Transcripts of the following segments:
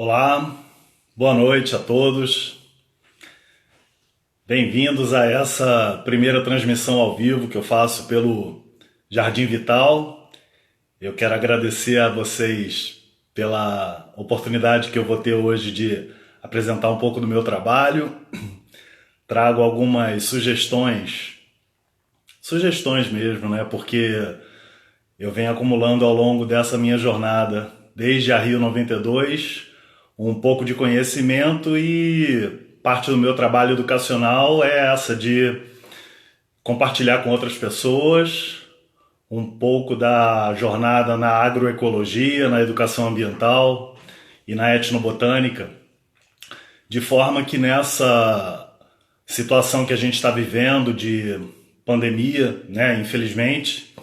Olá, boa noite a todos. Bem-vindos a essa primeira transmissão ao vivo que eu faço pelo Jardim Vital. Eu quero agradecer a vocês pela oportunidade que eu vou ter hoje de apresentar um pouco do meu trabalho. Trago algumas sugestões mesmo, né? Porque eu venho acumulando ao longo dessa minha jornada, desde a Rio 92, um pouco de conhecimento, e parte do meu trabalho educacional é essa de compartilhar com outras pessoas um pouco da jornada na agroecologia, na educação ambiental e na etnobotânica, de forma que nessa situação que a gente está vivendo de pandemia, né, infelizmente,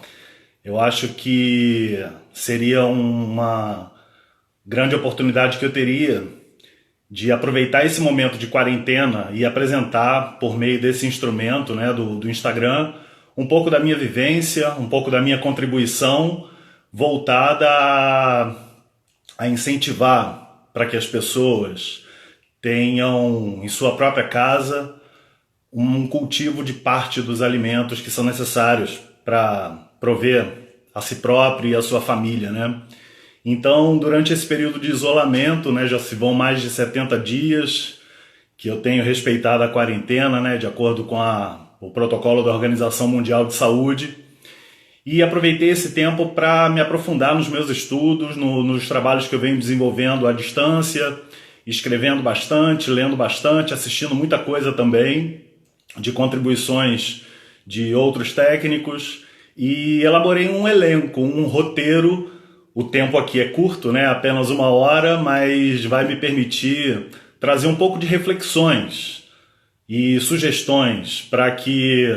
eu acho que seria uma grande oportunidade que eu teria de aproveitar esse momento de quarentena e apresentar por meio desse instrumento, né, do Instagram, um pouco da minha vivência, um pouco da minha contribuição voltada a incentivar para que as pessoas tenham em sua própria casa um cultivo de parte dos alimentos que são necessários para prover a si próprio e a sua família, né? Então, durante esse período de isolamento, né, já se vão mais de 70 dias que eu tenho respeitado a quarentena, né, de acordo com o protocolo da Organização Mundial de Saúde, e aproveitei esse tempo para me aprofundar nos meus estudos, nos trabalhos que eu venho desenvolvendo à distância, escrevendo bastante, lendo bastante, assistindo muita coisa também, de contribuições de outros técnicos, e elaborei um elenco, um roteiro. O tempo aqui é curto, né? Apenas 1 hora, mas vai me permitir trazer um pouco de reflexões e sugestões para que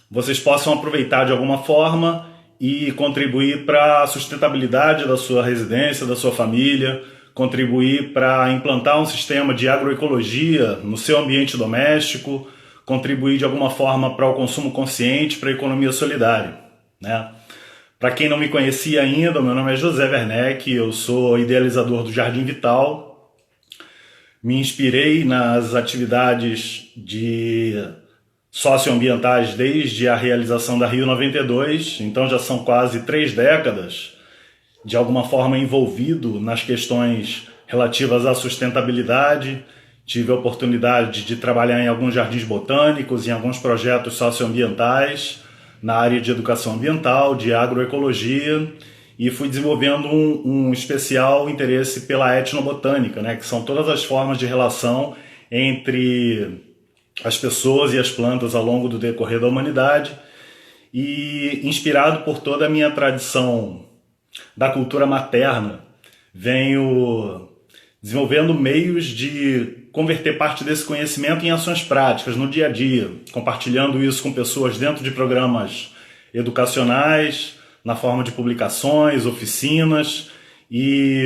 vocês possam aproveitar de alguma forma e contribuir para a sustentabilidade da sua residência, da sua família, contribuir para implantar um sistema de agroecologia no seu ambiente doméstico, contribuir de alguma forma para o consumo consciente, para a economia solidária, né? Para quem não me conhecia ainda, meu nome é José Werneck, eu sou idealizador do Jardim Vital. Me inspirei nas atividades de socioambientais desde a realização da Rio 92, então já são quase 3 décadas, de alguma forma envolvido nas questões relativas à sustentabilidade. Tive a oportunidade de trabalhar em alguns jardins botânicos, em alguns projetos socioambientais, na área de educação ambiental, de agroecologia, e fui desenvolvendo um especial interesse pela etnobotânica, né, que são todas as formas de relação entre as pessoas e as plantas ao longo do decorrer da humanidade, e inspirado por toda a minha tradição da cultura materna, venho desenvolvendo meios de converter parte desse conhecimento em ações práticas no dia a dia, compartilhando isso com pessoas dentro de programas educacionais, na forma de publicações, oficinas, e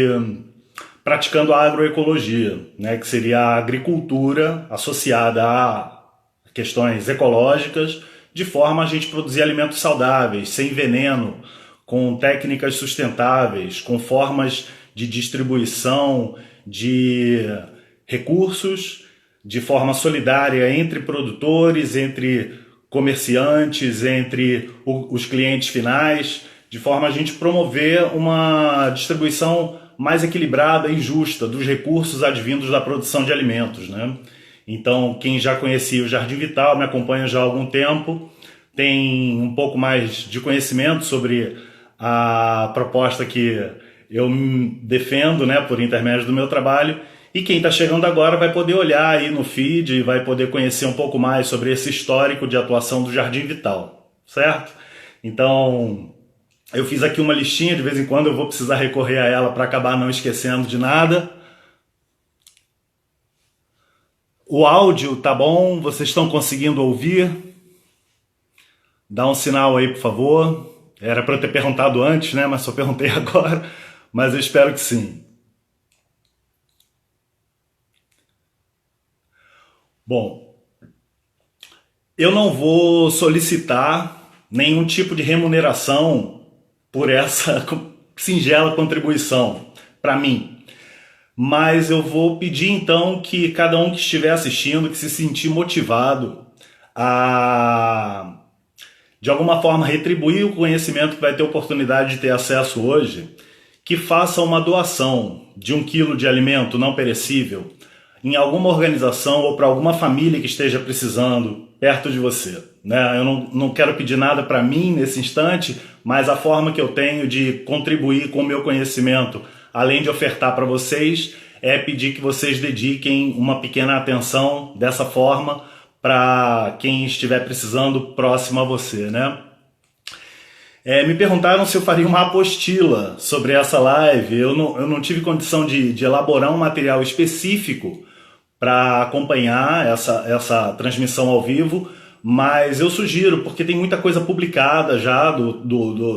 praticando a agroecologia, né, que seria a agricultura associada a questões ecológicas, de forma a gente produzir alimentos saudáveis, sem veneno, com técnicas sustentáveis, com formas de distribuição de recursos de forma solidária entre produtores, entre comerciantes, entre os clientes finais, de forma a gente promover uma distribuição mais equilibrada e justa dos recursos advindos da produção de alimentos, né? Então, quem já conhecia o Jardim Vital, me acompanha já há algum tempo, tem um pouco mais de conhecimento sobre a proposta que eu defendo, né, por intermédio do meu trabalho. E quem está chegando agora vai poder olhar aí no feed e vai poder conhecer um pouco mais sobre esse histórico de atuação do Jardim Vital, certo? Então, eu fiz aqui uma listinha, de vez em quando eu vou precisar recorrer a ela para acabar não esquecendo de nada. O áudio tá bom? Vocês estão conseguindo ouvir? Dá um sinal aí, por favor. Era para eu ter perguntado antes, né? Mas só perguntei agora. Mas eu espero que sim. Bom, eu não vou solicitar nenhum tipo de remuneração por essa singela contribuição para mim. Mas eu vou pedir então que cada um que estiver assistindo, que se sentir motivado a de alguma forma retribuir o conhecimento que vai ter oportunidade de ter acesso hoje, que faça uma doação de 1 quilo de alimento não perecível em alguma organização ou para alguma família que esteja precisando perto de você, né? Eu não quero pedir nada para mim nesse instante, mas a forma que eu tenho de contribuir com o meu conhecimento, além de ofertar para vocês, é pedir que vocês dediquem uma pequena atenção dessa forma para quem estiver precisando próximo a você, né? Me perguntaram se eu faria uma apostila sobre essa live. Eu não tive condição de elaborar um material específico para acompanhar essa transmissão ao vivo, mas eu sugiro, porque tem muita coisa publicada já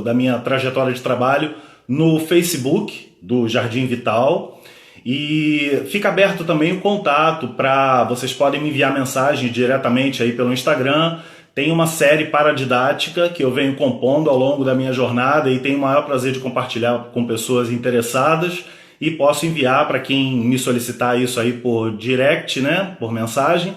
da minha trajetória de trabalho no Facebook do Jardim Vital. E fica aberto também o contato para vocês podem me enviar mensagem diretamente aí pelo Instagram. Tem uma série paradidática que eu venho compondo ao longo da minha jornada e tenho o maior prazer de compartilhar com pessoas interessadas e posso enviar para quem me solicitar isso aí por direct, né, por mensagem.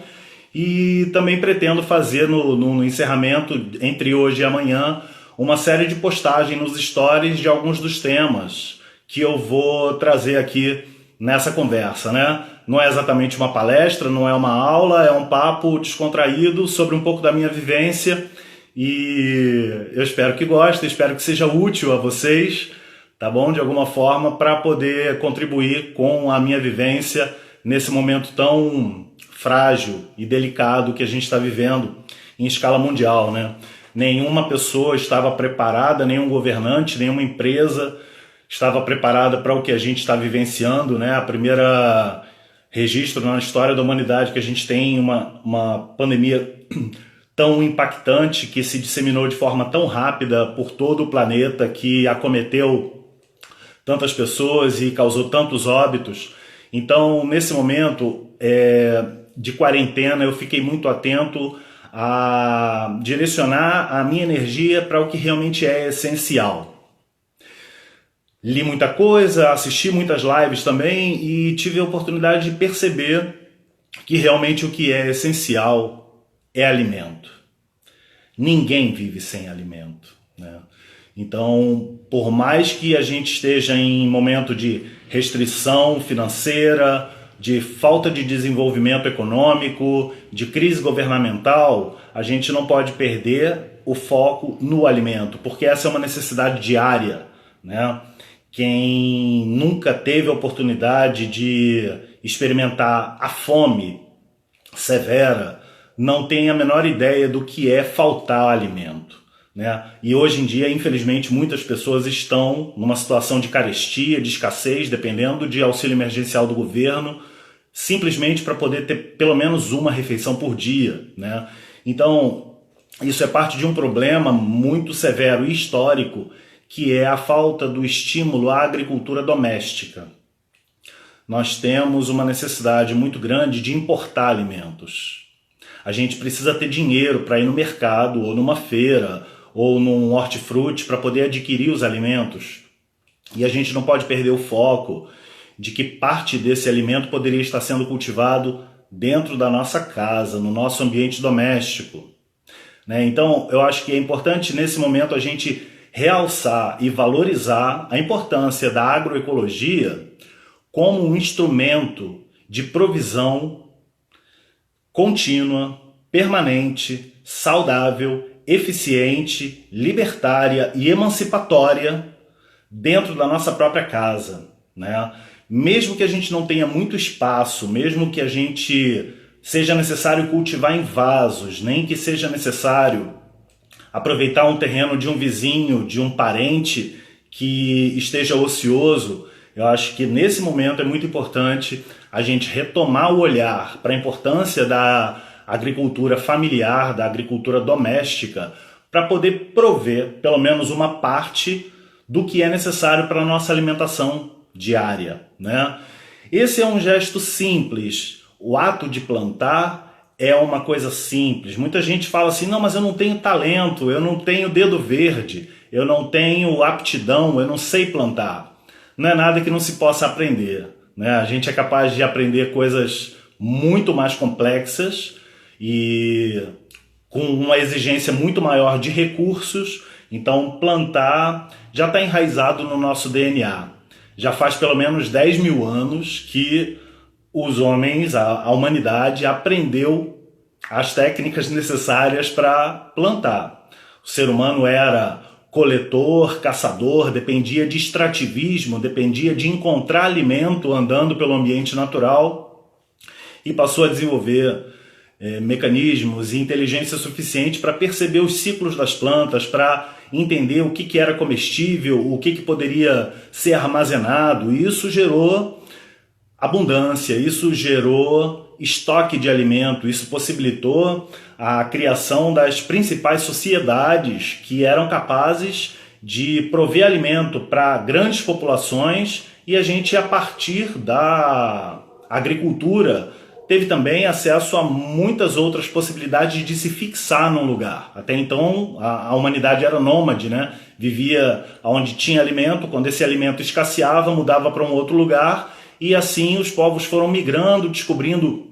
E também pretendo fazer no encerramento, entre hoje e amanhã, uma série de postagens nos stories de alguns dos temas que eu vou trazer aqui nessa conversa, né? Não é exatamente uma palestra, não é uma aula, é um papo descontraído sobre um pouco da minha vivência e eu espero que gostem, espero que seja útil a vocês, tá bom? De alguma forma, para poder contribuir com a minha vivência nesse momento tão frágil e delicado que a gente está vivendo em escala mundial, né? Nenhuma pessoa estava preparada, nenhum governante, nenhuma empresa estava preparada para o que a gente está vivenciando, né? A primeira registro na história da humanidade que a gente tem uma pandemia tão impactante que se disseminou de forma tão rápida por todo o planeta, que acometeu tantas pessoas e causou tantos óbitos. Então, nesse momento de quarentena, eu fiquei muito atento a direcionar a minha energia para o que realmente é essencial. Li muita coisa, assisti muitas lives também e tive a oportunidade de perceber que realmente o que é essencial é alimento. Ninguém vive sem alimento, né? Então, por mais que a gente esteja em momento de restrição financeira, de falta de desenvolvimento econômico, de crise governamental, a gente não pode perder o foco no alimento, porque essa é uma necessidade diária, né? Quem nunca teve a oportunidade de experimentar a fome severa não tem a menor ideia do que é faltar alimento, né? E hoje em dia, infelizmente, muitas pessoas estão numa situação de carestia, de escassez, dependendo de auxílio emergencial do governo, simplesmente para poder ter pelo menos uma refeição por dia, né? Então, isso é parte de um problema muito severo e histórico, que é a falta do estímulo à agricultura doméstica. Nós temos uma necessidade muito grande de importar alimentos. A gente precisa ter dinheiro para ir no mercado, ou numa feira, ou num hortifruti para poder adquirir os alimentos. E a gente não pode perder o foco de que parte desse alimento poderia estar sendo cultivado dentro da nossa casa, no nosso ambiente doméstico, né? Então, eu acho que é importante nesse momento a gente realçar e valorizar a importância da agroecologia como um instrumento de provisão contínua, permanente, saudável, eficiente, libertária e emancipatória dentro da nossa própria casa, né? Mesmo que a gente não tenha muito espaço, mesmo que a gente seja necessário cultivar em vasos, nem que seja necessário aproveitar um terreno de um vizinho, de um parente que esteja ocioso, eu acho que nesse momento é muito importante a gente retomar o olhar para a importância da agricultura familiar, da agricultura doméstica, para poder prover pelo menos uma parte do que é necessário para a nossa alimentação diária, né? Esse é um gesto simples. O ato de plantar é uma coisa simples. Muita gente fala assim, não, mas eu não tenho talento, eu não tenho dedo verde, eu não tenho aptidão, eu não sei plantar. Não é nada que não se possa aprender, né? A gente é capaz de aprender coisas muito mais complexas e com uma exigência muito maior de recursos. Então, plantar já está enraizado no nosso DNA. Já faz pelo menos 10 mil anos que os homens, a humanidade, aprendeu as técnicas necessárias para plantar. O ser humano era coletor, caçador, dependia de extrativismo, dependia de encontrar alimento andando pelo ambiente natural e passou a desenvolver mecanismos e inteligência suficiente para perceber os ciclos das plantas, para entender o que era comestível, o que poderia ser armazenado. E isso gerou abundância, isso gerou estoque de alimento, isso possibilitou a criação das principais sociedades que eram capazes de prover alimento para grandes populações, e a gente, a partir da agricultura, teve também acesso a muitas outras possibilidades de se fixar num lugar. Até então, a humanidade era nômade, né? Vivia onde tinha alimento, quando esse alimento escasseava, mudava para um outro lugar, e assim os povos foram migrando, descobrindo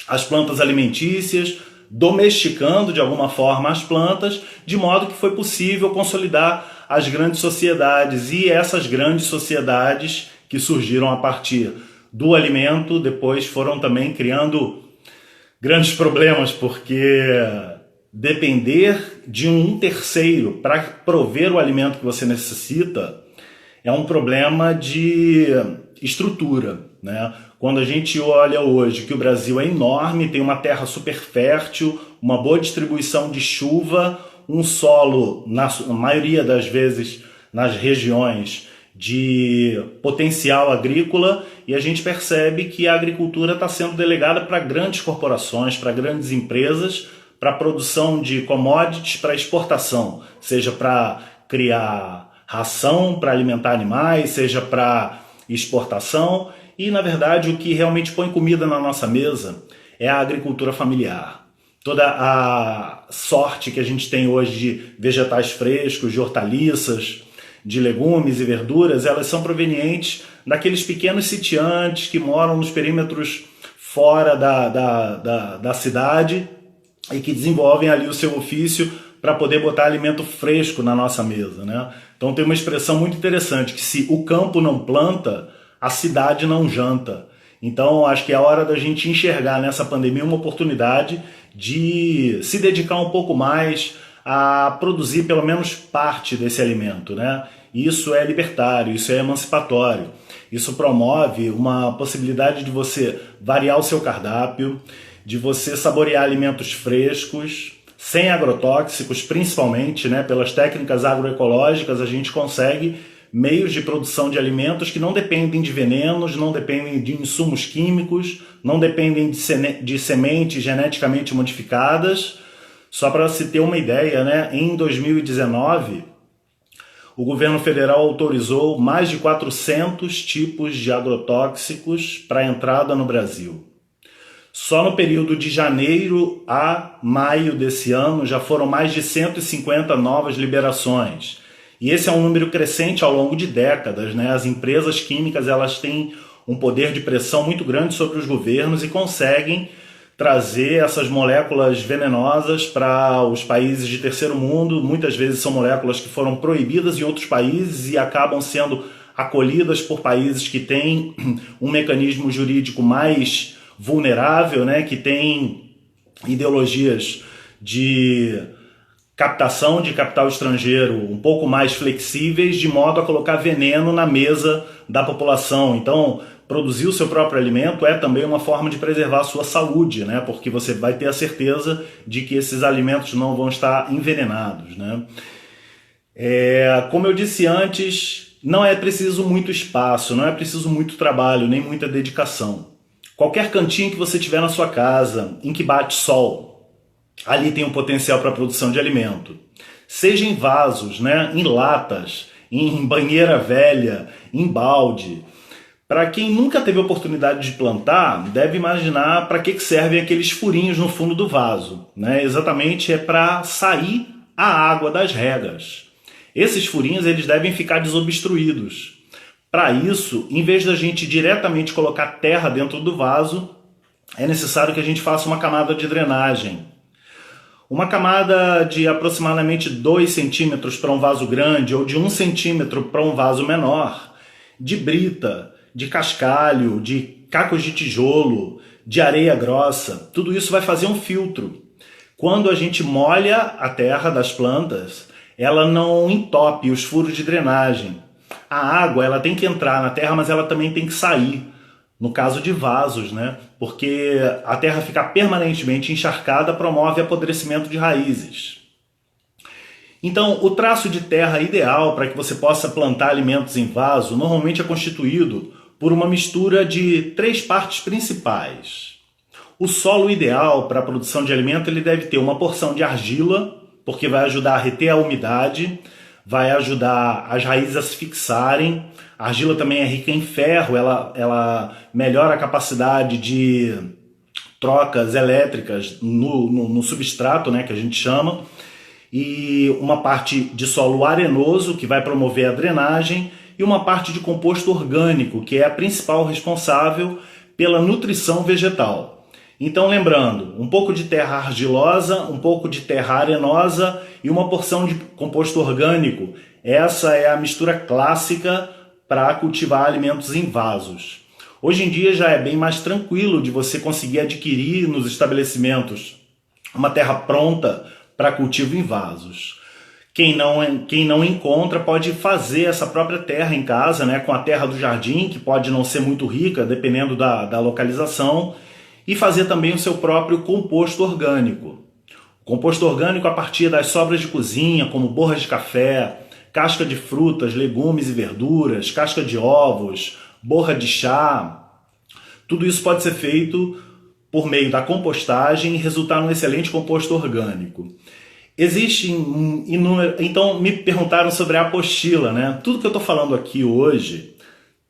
as plantas alimentícias, domesticando de alguma forma as plantas, de modo que foi possível consolidar as grandes sociedades. E essas grandes sociedades que surgiram a partir do alimento depois foram também criando grandes problemas, porque depender de um terceiro para prover o alimento que você necessita é um problema de estrutura, né? Quando a gente olha hoje que o Brasil é enorme, tem uma terra super fértil, uma boa distribuição de chuva, um solo, na maioria das vezes, nas regiões de potencial agrícola, e a gente percebe que a agricultura está sendo delegada para grandes corporações, para grandes empresas, para a produção de commodities, para exportação, seja para criar ração para alimentar animais, seja para exportação. E, na verdade, o que realmente põe comida na nossa mesa é a agricultura familiar. Toda a sorte que a gente tem hoje de vegetais frescos, de hortaliças, de legumes e verduras, elas são provenientes daqueles pequenos sitiantes que moram nos perímetros fora da cidade e que desenvolvem ali o seu ofício para poder botar alimento fresco na nossa mesa, né? Então tem uma expressão muito interessante, que se o campo não planta, a cidade não janta. Então acho que é a hora da gente enxergar nessa pandemia uma oportunidade de se dedicar um pouco mais a produzir pelo menos parte desse alimento, né? Isso é libertário, isso é emancipatório. Isso promove uma possibilidade de você variar o seu cardápio, de você saborear alimentos frescos, sem agrotóxicos, principalmente, né? Pelas técnicas agroecológicas a gente consegue meios de produção de alimentos que não dependem de venenos, não dependem de insumos químicos, não dependem de sementes geneticamente modificadas. Só para se ter uma ideia, né? Em 2019, o governo federal autorizou mais de 400 tipos de agrotóxicos para entrada no Brasil. Só no período de janeiro a maio desse ano já foram mais de 150 novas liberações. E esse é um número crescente ao longo de décadas, né? As empresas químicas, elas têm um poder de pressão muito grande sobre os governos e conseguem trazer essas moléculas venenosas para os países de terceiro mundo. Muitas vezes são moléculas que foram proibidas em outros países e acabam sendo acolhidas por países que têm um mecanismo jurídico mais vulnerável, né? Que tem ideologias de captação de capital estrangeiro um pouco mais flexíveis, de modo a colocar veneno na mesa da população. Então, produzir o seu próprio alimento é também uma forma de preservar a sua saúde, né? Porque você vai ter a certeza de que esses alimentos não vão estar envenenados, né? Como eu disse antes, não é preciso muito espaço, não é preciso muito trabalho, nem muita dedicação. Qualquer cantinho que você tiver na sua casa, em que bate sol, ali tem um potencial para a produção de alimento. Seja em vasos, né? Em latas, em banheira velha, em balde. Para quem nunca teve a oportunidade de plantar, deve imaginar para que servem aqueles furinhos no fundo do vaso, né? Exatamente é para sair a água das regas. Esses furinhos eles devem ficar desobstruídos, Para isso, em vez da gente diretamente colocar terra dentro do vaso, é necessário que a gente faça uma camada de drenagem. Uma camada de aproximadamente 2 centímetros para um vaso grande ou de 1 centímetro para um vaso menor, de brita, de cascalho, de cacos de tijolo, de areia grossa, tudo isso vai fazer um filtro. Quando a gente molha a terra das plantas, ela não entope os furos de drenagem. A água ela tem que entrar na terra, mas ela também tem que sair. No caso de vasos, né? Porque a terra ficar permanentemente encharcada promove apodrecimento de raízes. Então, o traço de terra ideal para que você possa plantar alimentos em vaso normalmente é constituído por uma mistura de 3 partes principais. O solo ideal para a produção de alimento ele deve ter uma porção de argila, porque vai ajudar a reter a umidade, vai ajudar as raízes a se fixarem. A argila também é rica em ferro, ela melhora a capacidade de trocas elétricas no substrato, né, que a gente chama. E uma parte de solo arenoso, que vai promover a drenagem, e uma parte de composto orgânico, que é a principal responsável pela nutrição vegetal. Então, lembrando, um pouco de terra argilosa, um pouco de terra arenosa e uma porção de composto orgânico. Essa é a mistura clássica para cultivar alimentos em vasos. Hoje em dia já é bem mais tranquilo de você conseguir adquirir nos estabelecimentos uma terra pronta para cultivo em vasos. Quem não encontra pode fazer essa própria terra em casa, né, com a terra do jardim, que pode não ser muito rica, dependendo da localização, e fazer também o seu próprio composto orgânico. O composto orgânico a partir das sobras de cozinha, como borras de café, casca de frutas, legumes e verduras, casca de ovos, borra de chá. Tudo isso pode ser feito por meio da compostagem e resultar num excelente composto orgânico. Então me perguntaram sobre a apostila, né? Tudo que eu estou falando aqui hoje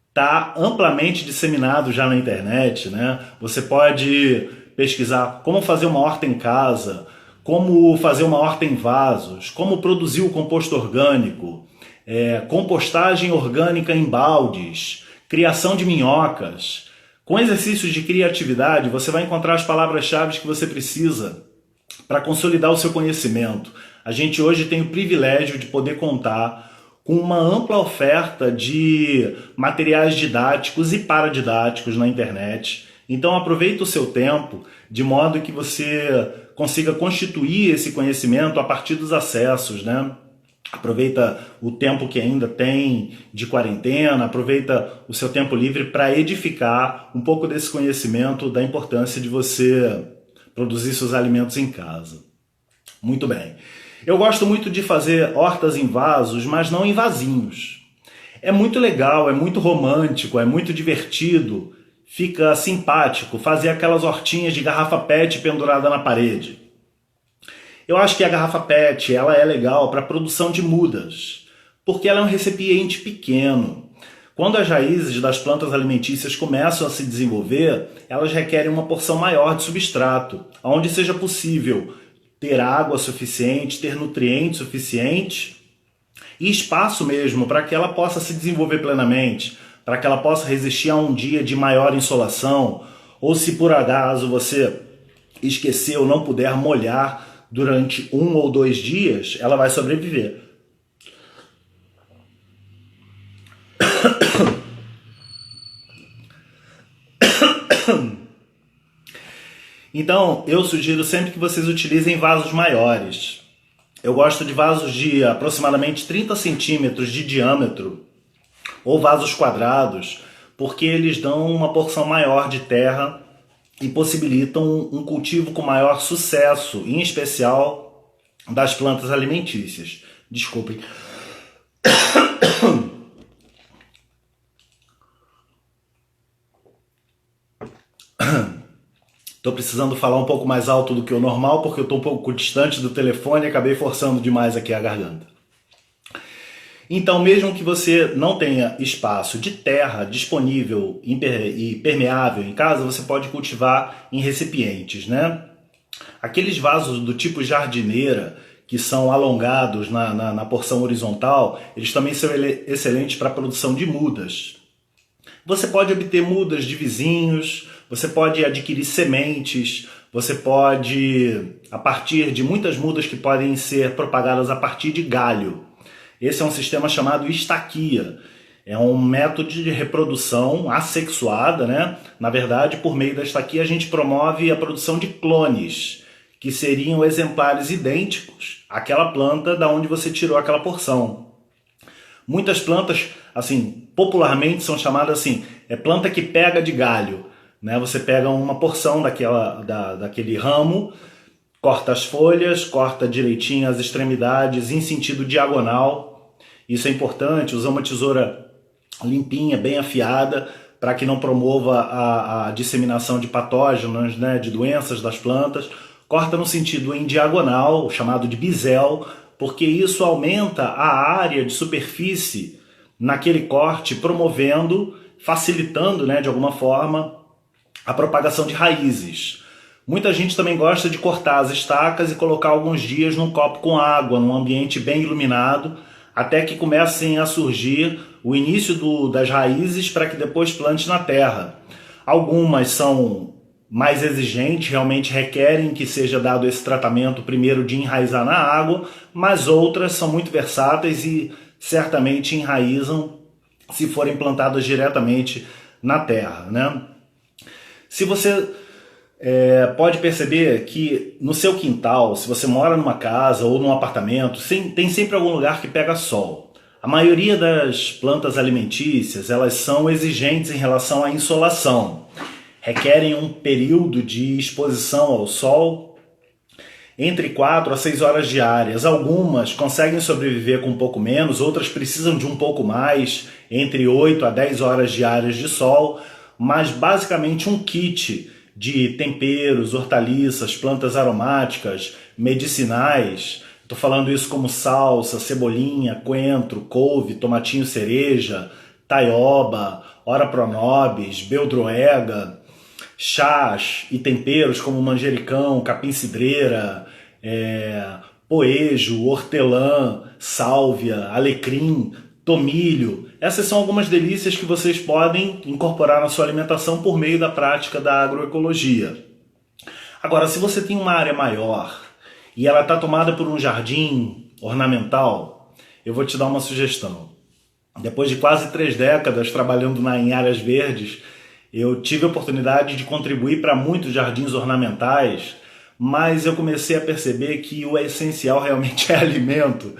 está amplamente disseminado já na internet, né? Você pode pesquisar como fazer uma horta em casa, como fazer uma horta em vasos, como produzir o composto orgânico, compostagem orgânica em baldes, criação de minhocas. Com exercícios de criatividade, você vai encontrar as palavras-chave que você precisa para consolidar o seu conhecimento. A gente hoje tem o privilégio de poder contar com uma ampla oferta de materiais didáticos e paradidáticos na internet. Então aproveite o seu tempo de modo que você consiga constituir esse conhecimento a partir dos acessos, né? Aproveita o tempo que ainda tem de quarentena, aproveita o seu tempo livre para edificar um pouco desse conhecimento da importância de você produzir seus alimentos em casa. Muito bem. Eu gosto muito de fazer hortas em vasos, mas não em vasinhos. É muito legal, é muito romântico, é muito divertido, fica simpático fazer aquelas hortinhas de garrafa PET pendurada na parede. Eu acho que a garrafa PET ela é legal para a produção de mudas, porque ela é um recipiente pequeno. Quando as raízes das plantas alimentícias começam a se desenvolver, elas requerem uma porção maior de substrato, onde seja possível ter água suficiente, ter nutrientes suficientes e espaço mesmo para que ela possa se desenvolver plenamente, para que ela possa resistir a um dia de maior insolação, ou se por acaso você esquecer ou não puder molhar durante 1 ou 2 dias, ela vai sobreviver. Então, eu sugiro sempre que vocês utilizem vasos maiores. Eu gosto de vasos de aproximadamente 30 centímetros de diâmetro, ou vasos quadrados, porque eles dão uma porção maior de terra e possibilitam um cultivo com maior sucesso, em especial das plantas alimentícias. Desculpem. Estou precisando falar um pouco mais alto do que o normal, porque eu estou um pouco distante do telefone e acabei forçando demais aqui a garganta. Então, mesmo que você não tenha espaço de terra disponível e permeável em casa, você pode cultivar em recipientes, né? Aqueles vasos do tipo jardineira, que são alongados na porção horizontal, eles também são excelentes para a produção de mudas. Você pode obter mudas de vizinhos, você pode adquirir sementes, você pode, a partir de muitas mudas que podem ser propagadas a partir de galho. Esse é um sistema chamado estaquia. É um método de reprodução assexuada, né? Na verdade, por meio da estaquia, a gente promove a produção de clones, que seriam exemplares idênticos àquela planta da onde você tirou aquela porção. Muitas plantas, assim, popularmente são chamadas assim, planta que pega de galho, né? Você pega uma porção daquele ramo, corta as folhas, corta direitinho as extremidades em sentido diagonal. Isso é importante, usa uma tesoura limpinha, bem afiada, para que não promova a disseminação de patógenos, né, de doenças das plantas. Corta no sentido em diagonal, chamado de bisel, porque isso aumenta a área de superfície naquele corte, promovendo, facilitando, né, de alguma forma, a propagação de raízes. Muita gente também gosta de cortar as estacas e colocar alguns dias num copo com água, num ambiente bem iluminado, até que comecem a surgir o início das raízes para que depois plante na terra. Algumas são mais exigentes, realmente requerem que seja dado esse tratamento primeiro de enraizar na água, mas outras são muito versáteis e certamente enraizam se forem plantadas diretamente na terra, né? Se você pode perceber que no seu quintal, se você mora numa casa ou num apartamento, tem sempre algum lugar que pega sol. A maioria das plantas alimentícias, elas são exigentes em relação à insolação. Requerem um período de exposição ao sol entre 4 a 6 horas diárias. Algumas conseguem sobreviver com um pouco menos, outras precisam de um pouco mais, entre 8 a 10 horas diárias de sol, mas basicamente um kit de temperos, hortaliças, plantas aromáticas, medicinais. Estou falando isso como salsa, cebolinha, coentro, couve, tomatinho cereja, taioba, ora pronobis, beldroega, chás e temperos como manjericão, capim-cidreira, poejo, hortelã, sálvia, alecrim, tomilho. Essas são algumas delícias que vocês podem incorporar na sua alimentação por meio da prática da agroecologia. Agora, se você tem uma área maior e ela está tomada por um jardim ornamental, eu vou te dar uma sugestão. Depois de quase 3 décadas trabalhando em áreas verdes, eu tive a oportunidade de contribuir para muitos jardins ornamentais, mas eu comecei a perceber que o essencial realmente é alimento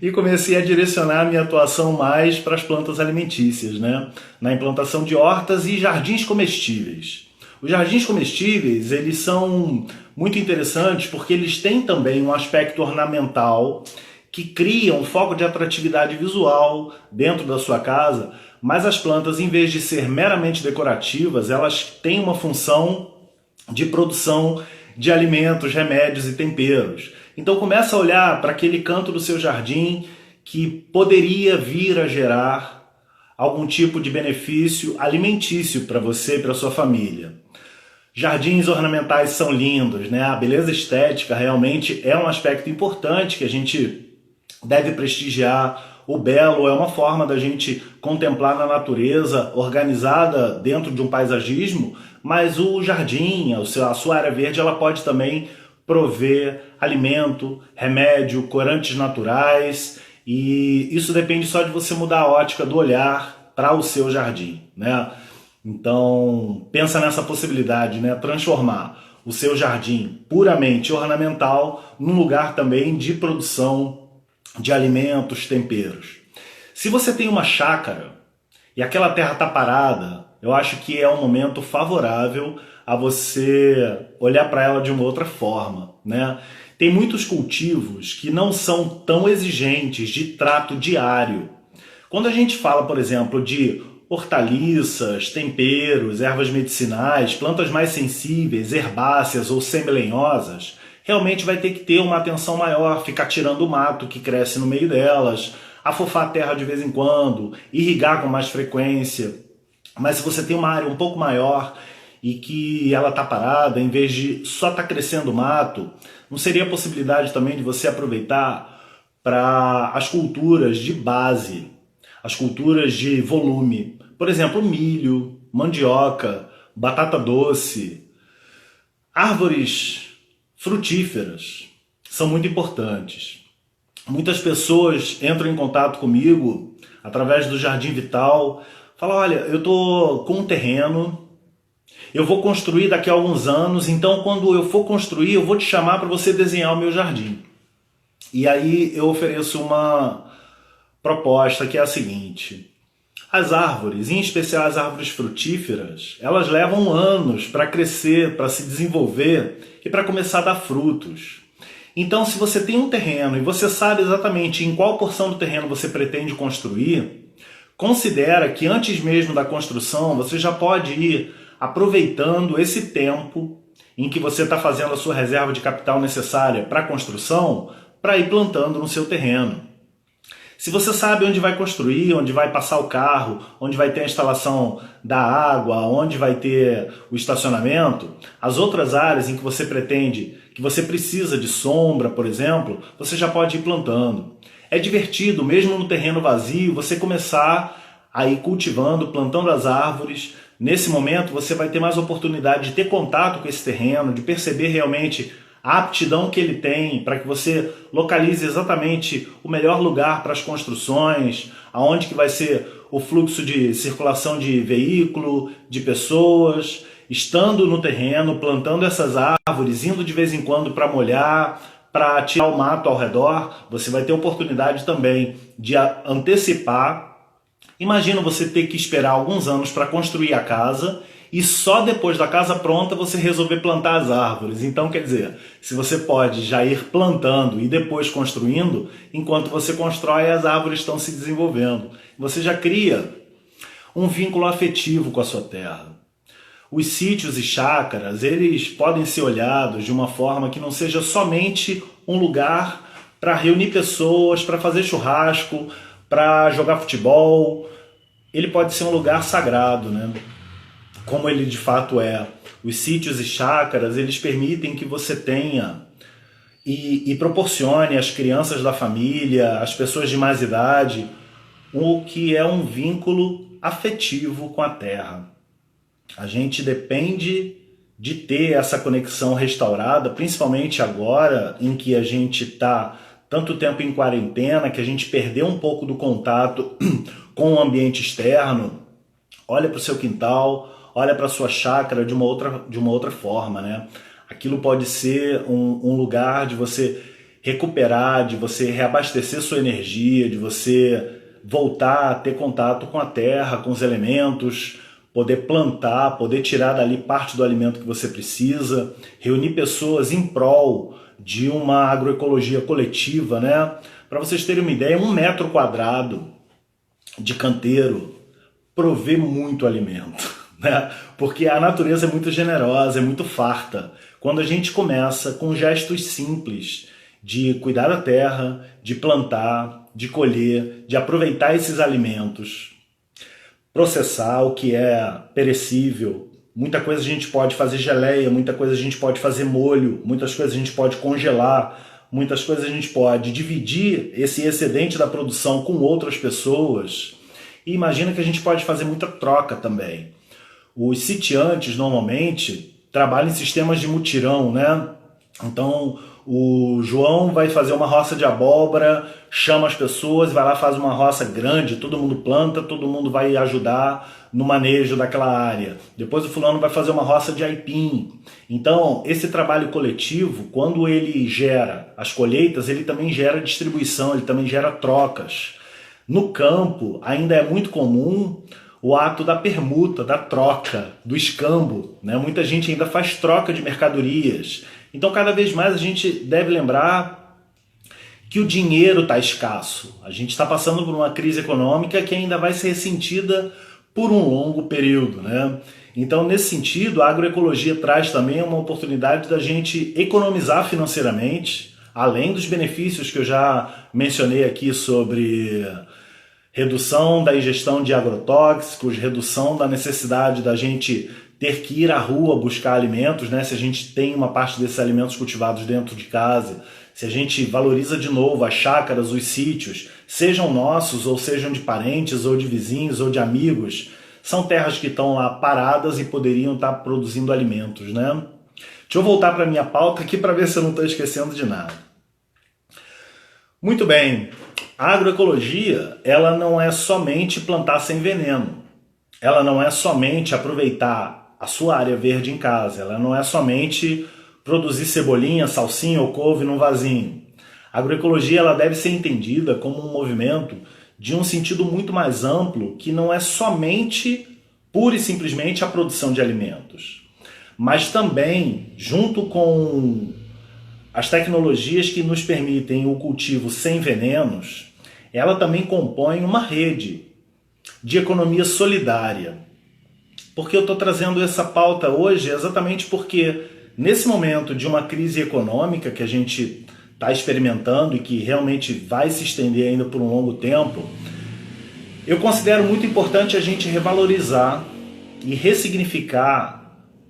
e comecei a direcionar a minha atuação mais para as plantas alimentícias, né? Na implantação de hortas e jardins comestíveis. Os jardins comestíveis, eles são muito interessantes porque eles têm também um aspecto ornamental que cria um foco de atratividade visual dentro da sua casa, mas as plantas, em vez de ser meramente decorativas, elas têm uma função de produção de alimentos, remédios e temperos. Então começa a olhar para aquele canto do seu jardim que poderia vir a gerar algum tipo de benefício alimentício para você e para sua família. Jardins ornamentais são lindos, né? A beleza estética realmente é um aspecto importante que a gente deve prestigiar. O belo é uma forma da gente contemplar na natureza organizada dentro de um paisagismo, mas o jardim, a sua área verde, ela pode também prover alimento, remédio, corantes naturais, e isso depende só de você mudar a ótica do olhar para o seu jardim, né? Então, pensa nessa possibilidade, né? Transformar o seu jardim puramente ornamental num lugar também de produção de alimentos, temperos. Se você tem uma chácara e aquela terra está parada, eu acho que é um momento favorável a você olhar para ela de uma outra forma, né? Tem muitos cultivos que não são tão exigentes de trato diário. Quando a gente fala, por exemplo, de hortaliças, temperos, ervas medicinais, plantas mais sensíveis, herbáceas ou semilenhosas, realmente vai ter que ter uma atenção maior, ficar tirando o mato que cresce no meio delas, afofar a terra de vez em quando, irrigar com mais frequência. Mas se você tem uma área um pouco maior e que ela está parada, em vez de só estar crescendo mato, não seria a possibilidade também de você aproveitar para as culturas de base, as culturas de volume? Por exemplo, milho, mandioca, batata doce, árvores frutíferas são muito importantes. Muitas pessoas entram em contato comigo através do Jardim Vital, falam: olha, eu estou com um terreno, eu vou construir daqui a alguns anos, então quando eu for construir eu vou te chamar para você desenhar o meu jardim. E aí eu ofereço uma proposta que é a seguinte: as árvores, em especial as árvores frutíferas, elas levam anos para crescer, para se desenvolver e para começar a dar frutos. Então, se você tem um terreno e você sabe exatamente em qual porção do terreno você pretende construir, considera que antes mesmo da construção você já pode ir aproveitando esse tempo em que você está fazendo a sua reserva de capital necessária para a construção, para ir plantando no seu terreno. Se você sabe onde vai construir, onde vai passar o carro, onde vai ter a instalação da água, onde vai ter o estacionamento, as outras áreas em que você pretende, que você precisa de sombra, por exemplo, você já pode ir plantando. É divertido, mesmo no terreno vazio, você começar a ir cultivando, plantando as árvores. Nesse momento você vai ter mais oportunidade de ter contato com esse terreno, de perceber realmente a aptidão que ele tem para que você localize exatamente o melhor lugar para as construções, aonde que vai ser o fluxo de circulação de veículo, de pessoas, estando no terreno, plantando essas árvores, indo de vez em quando para molhar, para tirar o mato ao redor. Você vai ter oportunidade também de antecipar. Imagina você ter que esperar alguns anos para construir a casa e só depois da casa pronta você resolver plantar as árvores. Então, quer dizer, se você pode já ir plantando e depois construindo, enquanto você constrói, as árvores estão se desenvolvendo. Você já cria um vínculo afetivo com a sua terra. Os sítios e chácaras, eles podem ser olhados de uma forma que não seja somente um lugar para reunir pessoas, para fazer churrasco, para jogar futebol. Ele pode ser um lugar sagrado, né? Como ele de fato é. Os sítios e chácaras, eles permitem que você tenha e proporcione às crianças da família, às pessoas de mais idade, o que é um vínculo afetivo com a terra. A gente depende de ter essa conexão restaurada, principalmente agora em que a gente está tanto tempo em quarentena, que a gente perdeu um pouco do contato com o ambiente externo. Olha para o seu quintal, olha para a sua chácara de uma outra forma, né? Aquilo pode ser um lugar de você recuperar, de você reabastecer sua energia, de você voltar a ter contato com a terra, com os elementos, poder plantar, poder tirar dali parte do alimento que você precisa, reunir pessoas em prol de uma agroecologia coletiva, né? Para vocês terem uma ideia, 1 metro quadrado de canteiro provê muito alimento, né? Porque a natureza é muito generosa, é muito farta. Quando a gente começa com gestos simples de cuidar da terra, de plantar, de colher, de aproveitar esses alimentos, processar o que é perecível. Muita coisa a gente pode fazer geleia, muita coisa a gente pode fazer molho, muitas coisas a gente pode congelar, muitas coisas a gente pode dividir esse excedente da produção com outras pessoas. E imagina que a gente pode fazer muita troca também. Os sitiantes normalmente trabalham em sistemas de mutirão, né? Então o João vai fazer uma roça de abóbora, chama as pessoas, vai lá, faz uma roça grande, todo mundo planta, todo mundo vai ajudar no manejo daquela área. Depois o fulano vai fazer uma roça de aipim. Então esse trabalho coletivo, quando ele gera as colheitas, ele também gera distribuição, ele também gera trocas. No campo ainda é muito comum o ato da permuta, da troca, do escambo, né? Muita gente ainda faz troca de mercadorias. Então cada vez mais a gente deve lembrar que o dinheiro está escasso. A gente está passando por uma crise econômica que ainda vai ser ressentida por um longo período, né? Então, nesse sentido, a agroecologia traz também uma oportunidade da gente economizar financeiramente, além dos benefícios que eu já mencionei aqui sobre redução da ingestão de agrotóxicos, redução da necessidade da gente ter que ir à rua buscar alimentos, né? Se a gente tem uma parte desses alimentos cultivados dentro de casa, se a gente valoriza de novo as chácaras, os sítios, sejam nossos ou sejam de parentes ou de vizinhos ou de amigos, são terras que estão lá paradas e poderiam estar produzindo alimentos, né? Deixa eu voltar para a minha pauta aqui para ver se eu não estou esquecendo de nada. Muito bem, a agroecologia, ela não é somente plantar sem veneno, ela não é somente aproveitar a sua área verde em casa, ela não é somente produzir cebolinha, salsinha ou couve num vasinho. A agroecologia, ela deve ser entendida como um movimento de um sentido muito mais amplo, que não é somente, pura e simplesmente, a produção de alimentos, mas também, junto com as tecnologias que nos permitem o cultivo sem venenos, ela também compõe uma rede de economia solidária. Por que eu estou trazendo essa pauta hoje? Exatamente porque nesse momento de uma crise econômica que a gente está experimentando e que realmente vai se estender ainda por um longo tempo, eu considero muito importante a gente revalorizar e ressignificar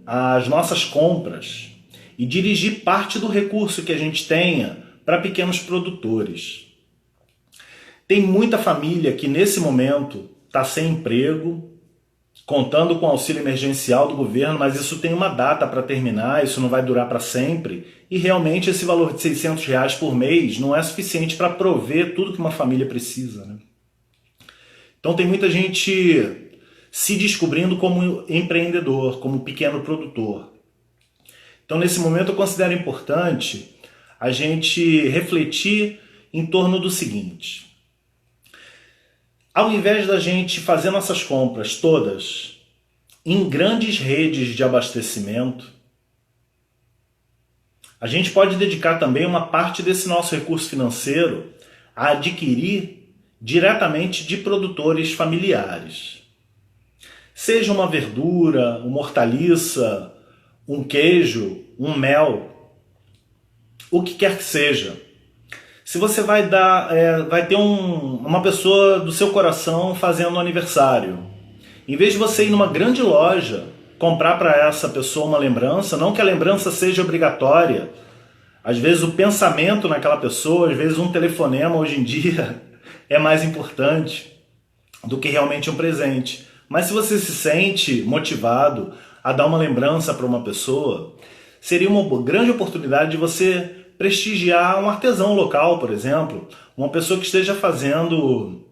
as nossas compras e dirigir parte do recurso que a gente tenha para pequenos produtores. Tem muita família que nesse momento está sem emprego, contando com o auxílio emergencial do governo, mas isso tem uma data para terminar, isso não vai durar para sempre, e realmente esse valor de R$600 por mês não é suficiente para prover tudo que uma família precisa, né? Então tem muita gente se descobrindo como empreendedor, como pequeno produtor. Então nesse momento eu considero importante a gente refletir em torno do seguinte: ao invés da gente fazer nossas compras todas em grandes redes de abastecimento, a gente pode dedicar também uma parte desse nosso recurso financeiro a adquirir diretamente de produtores familiares. Seja uma verdura, uma hortaliça, um queijo, um mel, o que quer que seja. Se você vai ter uma pessoa do seu coração fazendo um aniversário, em vez de você ir numa grande loja comprar para essa pessoa uma lembrança, não que a lembrança seja obrigatória, às vezes o pensamento naquela pessoa, às vezes um telefonema hoje em dia é mais importante do que realmente um presente. Mas se você se sente motivado a dar uma lembrança para uma pessoa, seria uma grande oportunidade de você prestigiar um artesão local, por exemplo, uma pessoa que esteja fazendo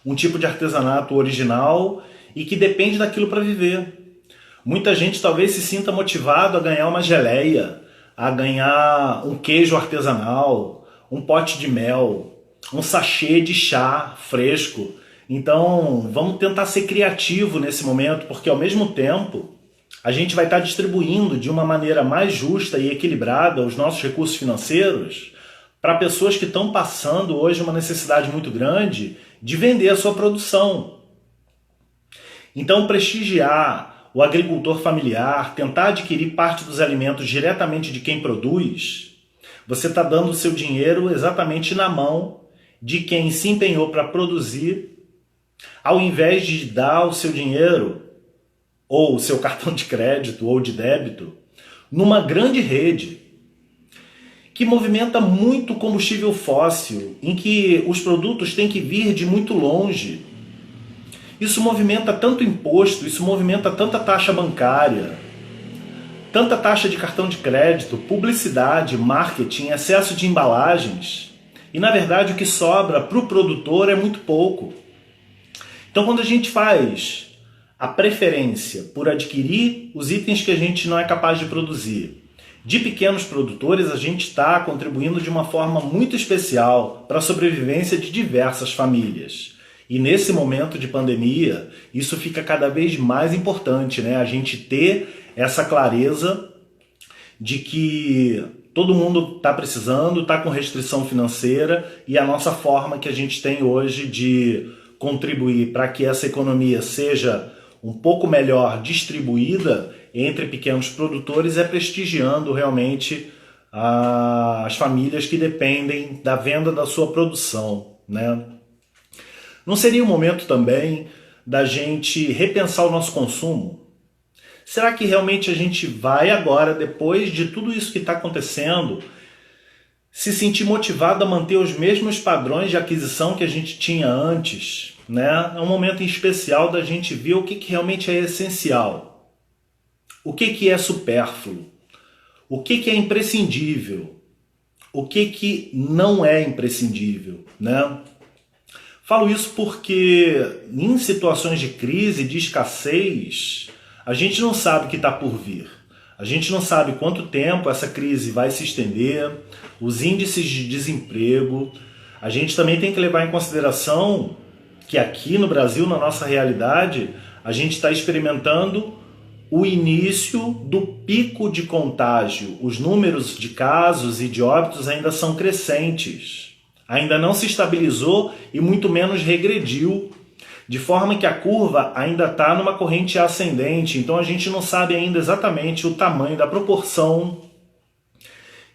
um tipo de artesanato original e que depende daquilo para viver. Muita gente talvez se sinta motivado a ganhar uma geleia, a ganhar um queijo artesanal, um pote de mel, um sachê de chá fresco. Então vamos tentar ser criativo nesse momento, porque ao mesmo tempo a gente vai estar distribuindo de uma maneira mais justa e equilibrada os nossos recursos financeiros para pessoas que estão passando hoje uma necessidade muito grande de vender a sua produção. Então, prestigiar o agricultor familiar, tentar adquirir parte dos alimentos diretamente de quem produz, você está dando o seu dinheiro exatamente na mão de quem se empenhou para produzir, ao invés de dar o seu dinheiro ou o seu cartão de crédito ou de débito, numa grande rede que movimenta muito combustível fóssil, em que os produtos têm que vir de muito longe. Isso movimenta tanto imposto, isso movimenta tanta taxa bancária, tanta taxa de cartão de crédito, publicidade, marketing, excesso de embalagens, e na verdade o que sobra para o produtor é muito pouco. Então quando a gente faz a preferência por adquirir os itens que a gente não é capaz de produzir de pequenos produtores, a gente está contribuindo de uma forma muito especial para a sobrevivência de diversas famílias. E nesse momento de pandemia, isso fica cada vez mais importante, né? A gente ter essa clareza de que todo mundo está precisando, está com restrição financeira, e a nossa forma que a gente tem hoje de contribuir para que essa economia seja um pouco melhor distribuída entre pequenos produtores é prestigiando realmente as famílias que dependem da venda da sua produção, né? Não seria o momento também da gente repensar o nosso consumo? Será que realmente a gente vai agora, depois de tudo isso que está acontecendo, se sentir motivado a manter os mesmos padrões de aquisição que a gente tinha antes, né? É um momento em especial da gente ver o que realmente é essencial, o que é supérfluo, o que é imprescindível, o que não é imprescindível, né? Falo isso porque em situações de crise, de escassez, a gente não sabe o que está por vir. A gente não sabe quanto tempo essa crise vai se estender, os índices de desemprego. A gente também tem que levar em consideração que aqui no Brasil, na nossa realidade, a gente está experimentando o início do pico de contágio. Os números de casos e de óbitos ainda são crescentes. Ainda não se estabilizou e muito menos regrediu, de forma que a curva ainda está numa corrente ascendente. Então a gente não sabe ainda exatamente o tamanho da proporção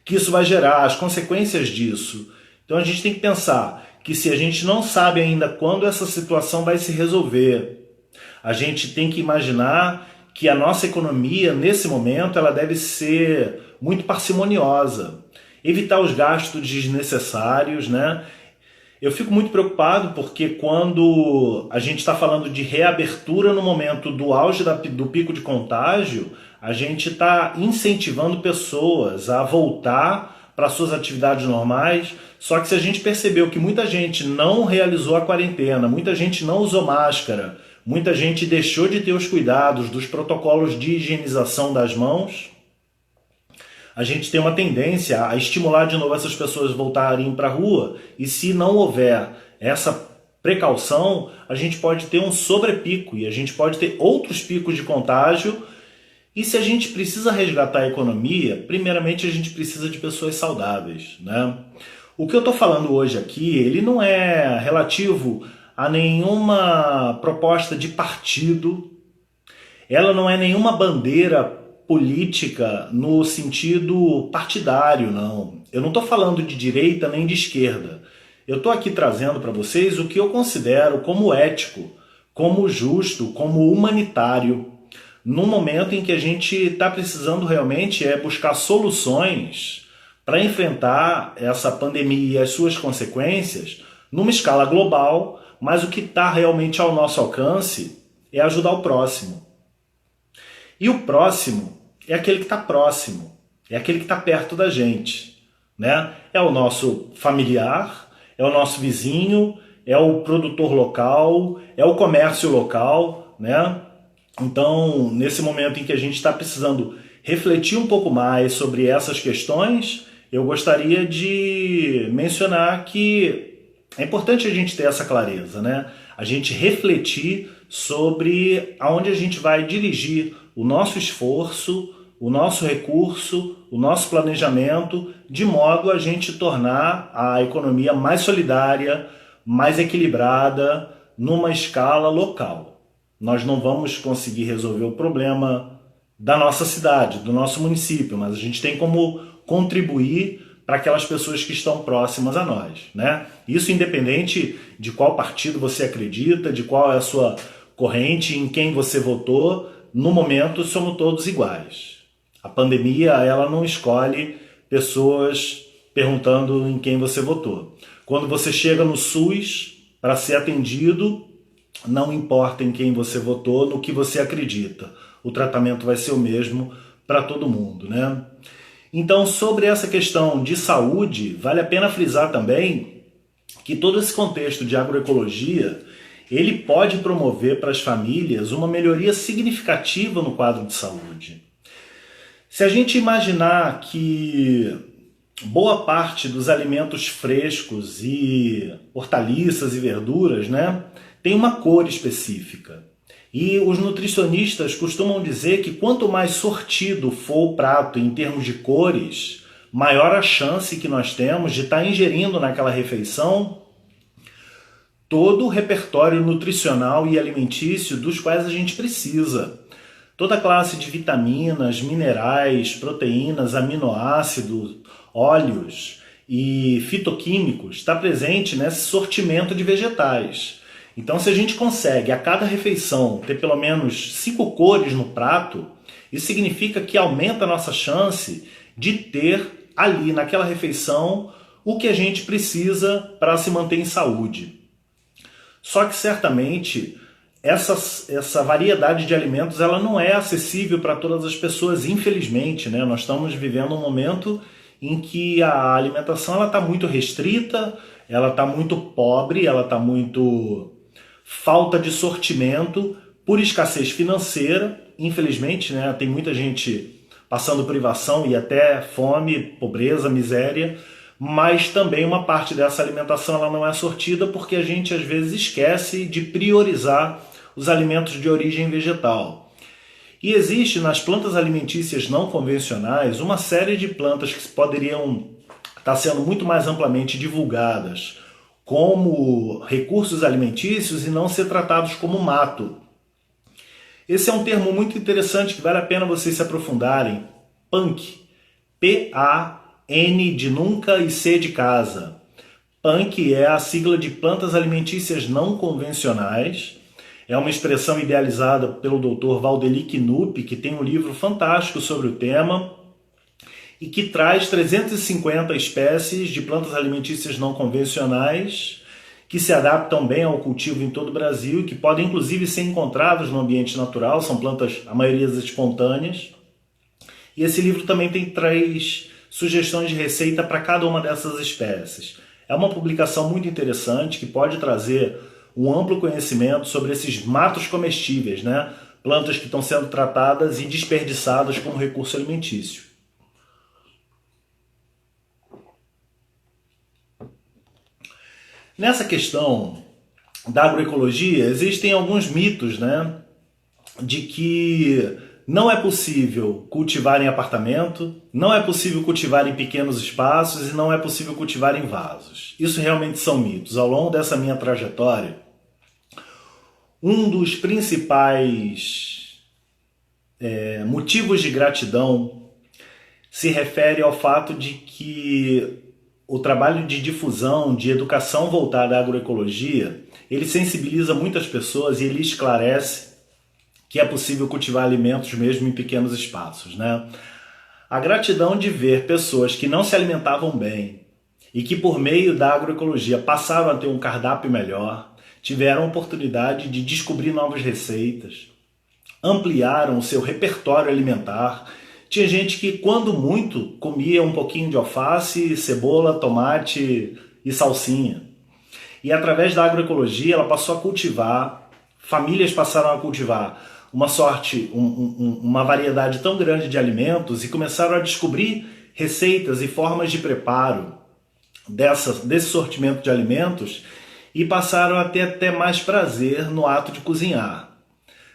que isso vai gerar, as consequências disso. Então a gente tem que pensar que se a gente não sabe ainda quando essa situação vai se resolver, a gente tem que imaginar que a nossa economia, nesse momento, ela deve ser muito parcimoniosa, evitar os gastos desnecessários, né? Eu fico muito preocupado porque quando a gente está falando de reabertura no momento do auge do pico de contágio, a gente está incentivando pessoas a voltar para suas atividades normais. Só que se a gente percebeu que muita gente não realizou a quarentena, muita gente não usou máscara, muita gente deixou de ter os cuidados dos protocolos de higienização das mãos, a gente tem uma tendência a estimular de novo essas pessoas a voltarem para a rua, e se não houver essa precaução, a gente pode ter um sobrepico e a gente pode ter outros picos de contágio. E se a gente precisa resgatar a economia, primeiramente a gente precisa de pessoas saudáveis, né? O que eu estou falando hoje aqui, ele não é relativo a nenhuma proposta de partido, ela não é nenhuma bandeira política no sentido partidário, não. Eu não estou falando de direita nem de esquerda. Eu estou aqui trazendo para vocês o que eu considero como ético, como justo, como humanitário, num momento em que a gente está precisando realmente buscar soluções para enfrentar essa pandemia e as suas consequências numa escala global, mas o que está realmente ao nosso alcance é ajudar o próximo. E o próximo é aquele que está próximo, é aquele que está perto da gente, né? É o nosso familiar, é o nosso vizinho, é o produtor local, é o comércio local, né? Então, nesse momento em que a gente está precisando refletir um pouco mais sobre essas questões, eu gostaria de mencionar que é importante a gente ter essa clareza, né? A gente refletir sobre aonde a gente vai dirigir o nosso esforço, o nosso recurso, o nosso planejamento, de modo a gente tornar a economia mais solidária, mais equilibrada, numa escala local. Nós não vamos conseguir resolver o problema da nossa cidade, do nosso município, mas a gente tem como contribuir para aquelas pessoas que estão próximas a nós, né? Isso independente de qual partido você acredita, de qual é a sua corrente, em quem você votou, no momento somos todos iguais. A pandemia, ela não escolhe pessoas perguntando em quem você votou. Quando você chega no SUS para ser atendido, não importa em quem você votou, no que você acredita. O tratamento vai ser o mesmo para todo mundo, né? Então, sobre essa questão de saúde, vale a pena frisar também que todo esse contexto de agroecologia, ele pode promover para as famílias uma melhoria significativa no quadro de saúde. Se a gente imaginar que boa parte dos alimentos frescos e hortaliças e verduras, né, tem uma cor específica. E os nutricionistas costumam dizer que quanto mais sortido for o prato em termos de cores, maior a chance que nós temos de estar ingerindo naquela refeição todo o repertório nutricional e alimentício dos quais a gente precisa. Toda classe de vitaminas, minerais, proteínas, aminoácidos, óleos e fitoquímicos está presente nesse sortimento de vegetais. Então, se a gente consegue a cada refeição ter pelo menos 5 cores no prato, Isso significa que aumenta a nossa chance de ter ali naquela refeição o que a gente precisa para se manter em saúde. Só que certamente essa variedade de alimentos ela não é acessível para todas as pessoas, infelizmente, né? Nós estamos vivendo um momento em que a alimentação está muito restrita, ela está muito pobre, ela está muito falta de sortimento por escassez financeira, infelizmente, né? Tem muita gente passando privação e até fome, pobreza, miséria, mas também uma parte dessa alimentação ela não é sortida porque a gente às vezes esquece de priorizar os alimentos de origem vegetal. E existe nas plantas alimentícias não convencionais uma série de plantas que poderiam estar sendo muito mais amplamente divulgadas como recursos alimentícios e não ser tratados como mato. Esse é um termo muito interessante que vale a pena vocês se aprofundarem. Punk. P-A-N de nunca e C de casa. PANC é a sigla de plantas alimentícias não convencionais. É uma expressão idealizada pelo Dr. Valdeli Knupp, que tem um livro fantástico sobre o tema e que traz 350 espécies de plantas alimentícias não convencionais que se adaptam bem ao cultivo em todo o Brasil e que podem inclusive ser encontradas no ambiente natural, são plantas, a maioria das espontâneas. E esse livro também tem 3 sugestões de receita para cada uma dessas espécies. É uma publicação muito interessante que pode trazer um amplo conhecimento sobre esses matos comestíveis, né? Plantas que estão sendo tratadas e desperdiçadas como recurso alimentício. Nessa questão da agroecologia, existem alguns mitos, né? De que não é possível cultivar em apartamento, não é possível cultivar em pequenos espaços e não é possível cultivar em vasos. Isso realmente são mitos. Ao longo dessa minha trajetória, um dos principais motivos de gratidão se refere ao fato de que o trabalho de difusão, de educação voltada à agroecologia, ele sensibiliza muitas pessoas e ele esclarece que é possível cultivar alimentos mesmo em pequenos espaços, né? A gratidão de ver pessoas que não se alimentavam bem e que por meio da agroecologia passaram a ter um cardápio melhor, tiveram a oportunidade de descobrir novas receitas, ampliaram o seu repertório alimentar. Tinha gente que, quando muito, comia um pouquinho de alface, cebola, tomate e salsinha. E através da agroecologia ela passou a cultivar, famílias passaram a cultivar uma variedade tão grande de alimentos e começaram a descobrir receitas e formas de preparo desse sortimento de alimentos e passaram a ter até mais prazer no ato de cozinhar.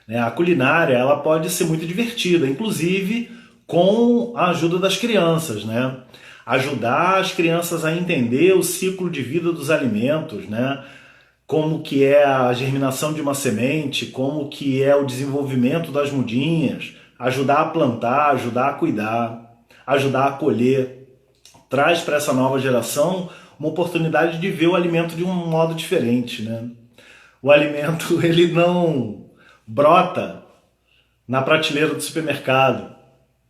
A culinária ela pode ser muito divertida, inclusive com a ajuda das crianças, né? Ajudar as crianças a entender o ciclo de vida dos alimentos, né? Como que é a germinação de uma semente, como que é o desenvolvimento das mudinhas, ajudar a plantar, ajudar a cuidar, ajudar a colher. Traz para essa nova geração uma oportunidade de ver o alimento de um modo diferente, né? O alimento ele não brota na prateleira do supermercado,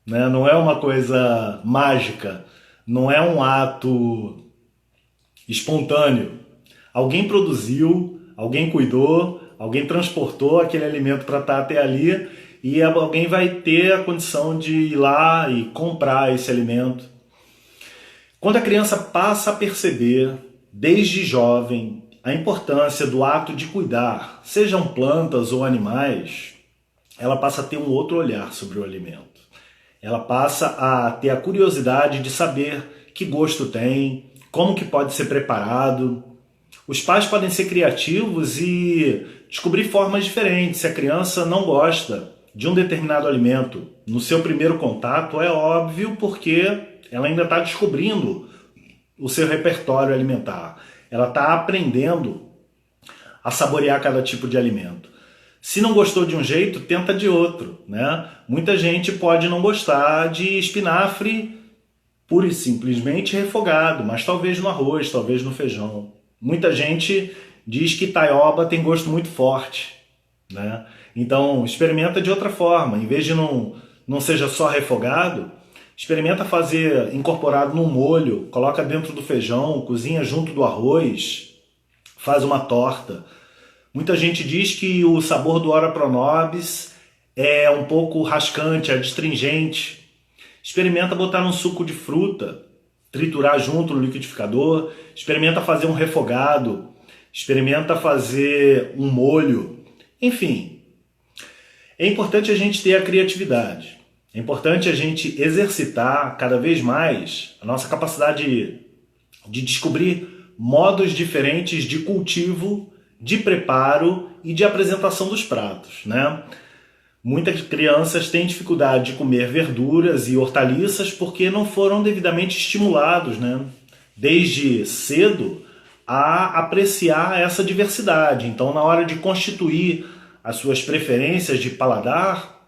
né? Não é uma coisa mágica, não é um ato espontâneo. Alguém produziu, alguém cuidou, alguém transportou aquele alimento para estar até ali e alguém vai ter a condição de ir lá e comprar esse alimento. Quando a criança passa a perceber, desde jovem, a importância do ato de cuidar, sejam plantas ou animais, ela passa a ter um outro olhar sobre o alimento. Ela passa a ter a curiosidade de saber que gosto tem, como que pode ser preparado. Os pais podem ser criativos e descobrir formas diferentes. Se a criança não gosta de um determinado alimento no seu primeiro contato, é óbvio porque ela ainda está descobrindo o seu repertório alimentar. Ela está aprendendo a saborear cada tipo de alimento. Se não gostou de um jeito, tenta de outro, né? Muita gente pode não gostar de espinafre pura e simplesmente refogado, mas talvez no arroz, talvez no feijão. Muita gente diz que taioba tem gosto muito forte, né? Então experimenta de outra forma. Em vez de não não seja só refogado, experimenta fazer incorporado num molho, coloca dentro do feijão, cozinha junto do arroz, faz uma torta. Muita gente diz que o sabor do Ora Pro Nobis é um pouco rascante, é astringente. Experimenta botar num suco de fruta, triturar junto no liquidificador, experimenta fazer um refogado, experimenta fazer um molho, enfim. É importante a gente ter a criatividade, é importante a gente exercitar cada vez mais a nossa capacidade de descobrir modos diferentes de cultivo, de preparo e de apresentação dos pratos, né? Muitas crianças têm dificuldade de comer verduras e hortaliças porque não foram devidamente estimulados, né, desde cedo a apreciar essa diversidade. Então, na hora de constituir as suas preferências de paladar,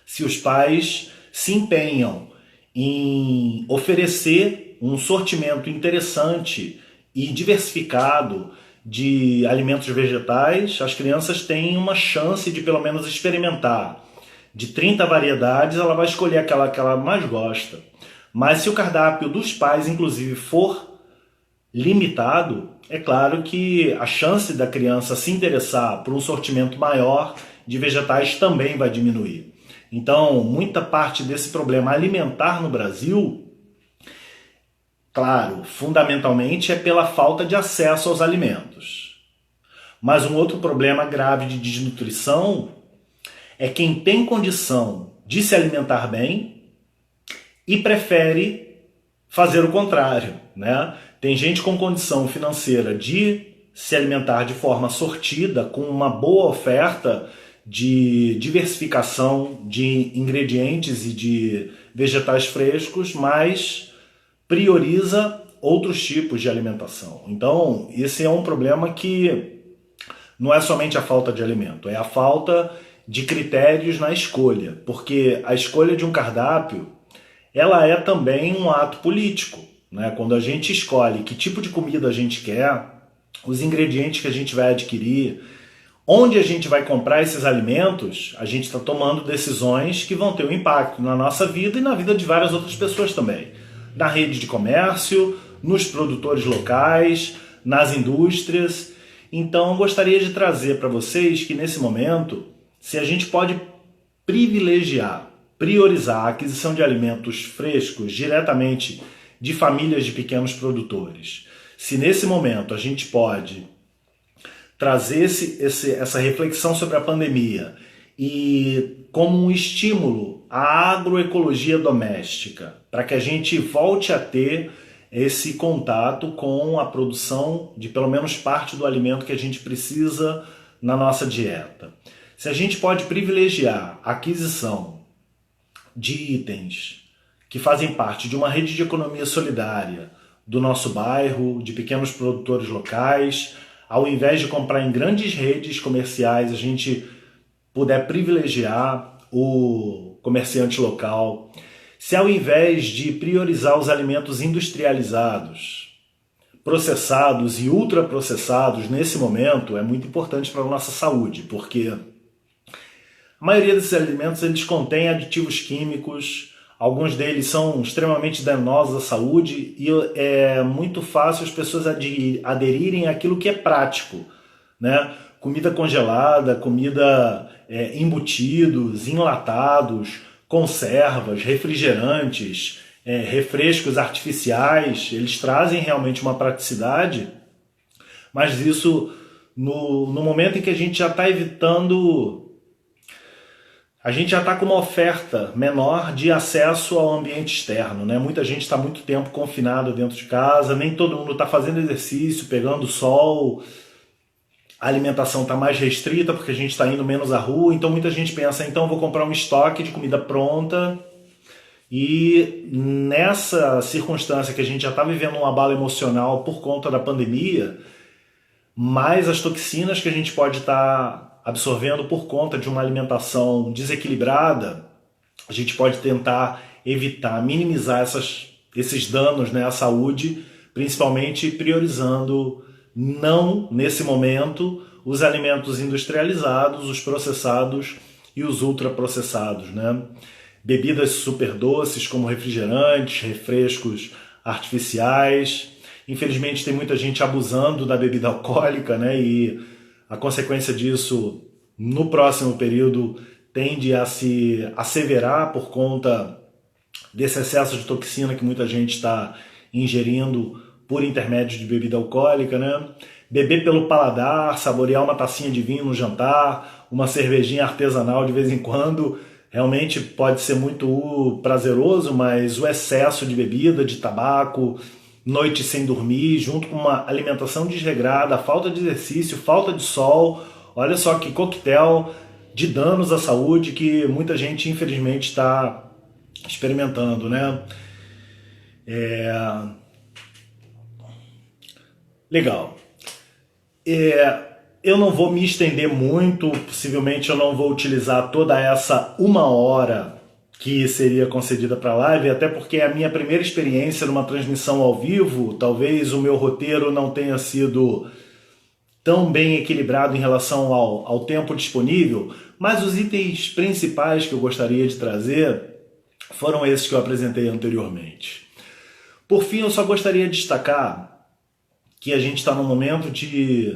se os pais se empenham em oferecer um sortimento interessante e diversificado de alimentos vegetais, as crianças têm uma chance de pelo menos experimentar. De 30 variedades, ela vai escolher aquela que ela mais gosta. Mas se o cardápio dos pais, inclusive, for limitado, é claro que a chance da criança se interessar por um sortimento maior de vegetais também vai diminuir. Então, muita parte desse problema alimentar no Brasil, claro, fundamentalmente é pela falta de acesso aos alimentos. Mas um outro problema grave de desnutrição é quem tem condição de se alimentar bem e prefere fazer o contrário, né? Tem gente com condição financeira de se alimentar de forma sortida, com uma boa oferta de diversificação de ingredientes e de vegetais frescos, mas prioriza outros tipos de alimentação. Então, esse é um problema que não é somente a falta de alimento, é a falta de critérios na escolha, porque a escolha de um cardápio, ela é também um ato político, né? Quando a gente escolhe que tipo de comida a gente quer, os ingredientes que a gente vai adquirir, onde a gente vai comprar esses alimentos, a gente está tomando decisões que vão ter um impacto na nossa vida e na vida de várias outras pessoas também. Na rede de comércio, nos produtores locais, nas indústrias. Então, gostaria de trazer para vocês que nesse momento, se a gente pode privilegiar, priorizar a aquisição de alimentos frescos diretamente de famílias de pequenos produtores, se nesse momento a gente pode trazer essa reflexão sobre a pandemia e como um estímulo à agroecologia doméstica, para que a gente volte a ter esse contato com a produção de pelo menos parte do alimento que a gente precisa na nossa dieta. Se a gente pode privilegiar a aquisição de itens que fazem parte de uma rede de economia solidária do nosso bairro, de pequenos produtores locais, ao invés de comprar em grandes redes comerciais, a gente puder privilegiar o comerciante local, se ao invés de priorizar os alimentos industrializados, processados e ultraprocessados nesse momento, é muito importante para a nossa saúde, porque a maioria desses alimentos eles contêm aditivos químicos, alguns deles são extremamente danosos à saúde e é muito fácil as pessoas aderirem àquilo que é prático, né? Comida congelada, comida embutidos, enlatados, conservas, refrigerantes, refrescos artificiais, eles trazem realmente uma praticidade, mas isso no momento em que a gente já está evitando, a gente já está com uma oferta menor de acesso ao ambiente externo, né? Muita gente está muito tempo confinado dentro de casa, nem todo mundo está fazendo exercício, pegando sol, a alimentação está mais restrita porque a gente está indo menos à rua, então muita gente pensa, então vou comprar um estoque de comida pronta, e nessa circunstância que a gente já está vivendo um abalo emocional por conta da pandemia, mais as toxinas que a gente pode estar absorvendo por conta de uma alimentação desequilibrada, a gente pode tentar evitar, minimizar esses danos, né, à saúde, principalmente priorizando, não nesse momento, os alimentos industrializados, os processados e os ultraprocessados, né? bebidas super doces como refrigerantes, refrescos artificiais. Infelizmente tem muita gente abusando da bebida alcoólica, né? E a consequência disso no próximo período tende a se asseverar por conta desse excesso de toxina que muita gente está ingerindo por intermédio de bebida alcoólica, né? Beber pelo paladar, saborear uma tacinha de vinho no jantar, uma cervejinha artesanal de vez em quando, realmente pode ser muito prazeroso, mas o excesso de bebida, de tabaco, noite sem dormir, junto com uma alimentação desregrada, falta de exercício, falta de sol, olha só que coquetel de danos à saúde que muita gente infelizmente está experimentando, né? Legal. Eu não vou me estender muito, possivelmente eu não vou utilizar toda essa 1 hora que seria concedida para a live, até porque é a minha primeira experiência numa transmissão ao vivo, talvez o meu roteiro não tenha sido tão bem equilibrado em relação ao tempo disponível, mas os itens principais que eu gostaria de trazer foram esses que eu apresentei anteriormente. Por fim, eu só gostaria de destacar que a gente está num momento de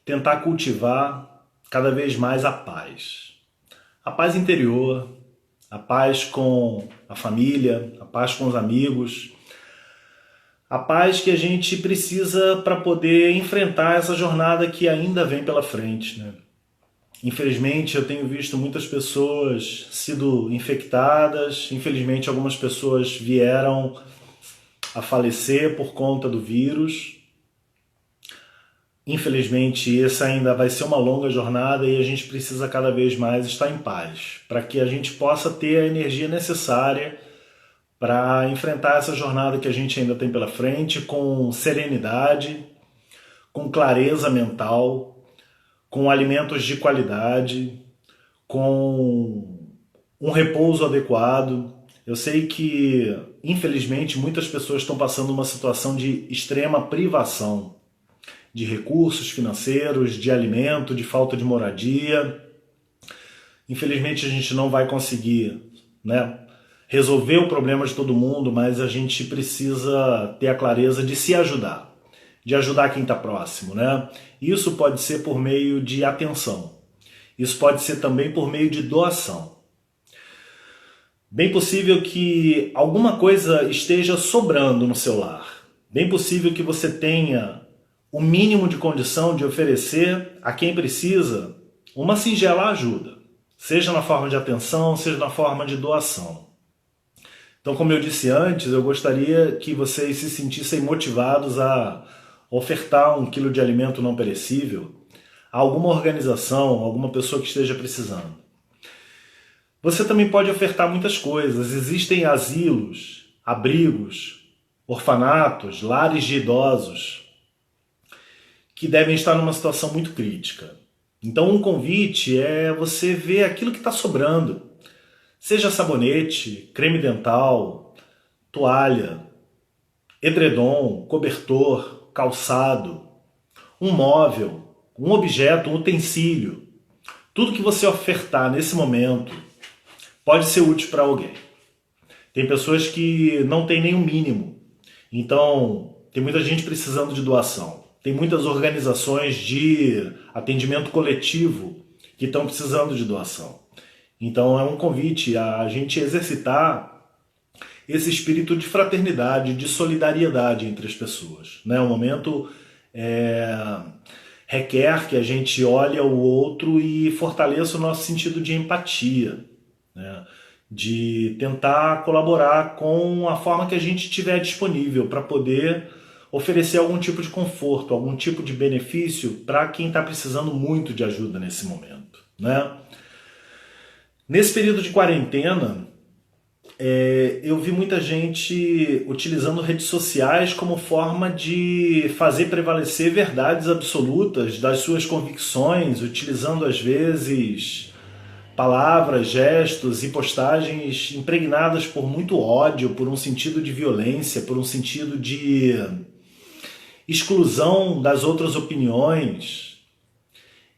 tentar cultivar cada vez mais a paz. A paz interior, a paz com a família, a paz com os amigos, a paz que a gente precisa para poder enfrentar essa jornada que ainda vem pela frente, né? Infelizmente, eu tenho visto muitas pessoas sido infectadas, infelizmente algumas pessoas vieram a falecer por conta do vírus. Infelizmente, essa ainda vai ser uma longa jornada e a gente precisa cada vez mais estar em paz, para que a gente possa ter a energia necessária para enfrentar essa jornada que a gente ainda tem pela frente com serenidade, com clareza mental, com alimentos de qualidade, com um repouso adequado. Eu sei que, infelizmente, muitas pessoas estão passando uma situação de extrema privação de recursos financeiros, de alimento, de falta de moradia. Infelizmente a gente não vai conseguir, né, resolver o problema de todo mundo, mas a gente precisa ter a clareza de se ajudar, de ajudar quem está próximo, né? Isso pode ser por meio de atenção, isso pode ser também por meio de doação. Bem possível que alguma coisa esteja sobrando no seu lar, bem possível que você tenha o mínimo de condição de oferecer a quem precisa uma singela ajuda, seja na forma de atenção, seja na forma de doação. Então, como eu disse antes, eu gostaria que vocês se sentissem motivados a ofertar 1 quilo de alimento não perecível a alguma organização, alguma pessoa que esteja precisando. Você também pode ofertar muitas coisas. Existem asilos, abrigos, orfanatos, lares de idosos que devem estar numa situação muito crítica. Então um convite é você ver aquilo que está sobrando. Seja sabonete, creme dental, toalha, edredom, cobertor, calçado, um móvel, um objeto, um utensílio. Tudo que você ofertar nesse momento pode ser útil para alguém. Tem pessoas que não têm nem o mínimo. Então tem muita gente precisando de doação. Tem muitas organizações de atendimento coletivo que estão precisando de doação. Então é um convite a gente exercitar esse espírito de fraternidade, de solidariedade entre as pessoas, né? O momento requer que a gente olhe o outro e fortaleça o nosso sentido de empatia, né? De tentar colaborar com a forma que a gente tiver disponível para poder oferecer algum tipo de conforto, algum tipo de benefício para quem está precisando muito de ajuda nesse momento, né? Nesse período de quarentena, eu vi muita gente utilizando redes sociais como forma de fazer prevalecer verdades absolutas das suas convicções, utilizando às vezes palavras, gestos e postagens impregnadas por muito ódio, por um sentido de violência, por um sentido de exclusão das outras opiniões.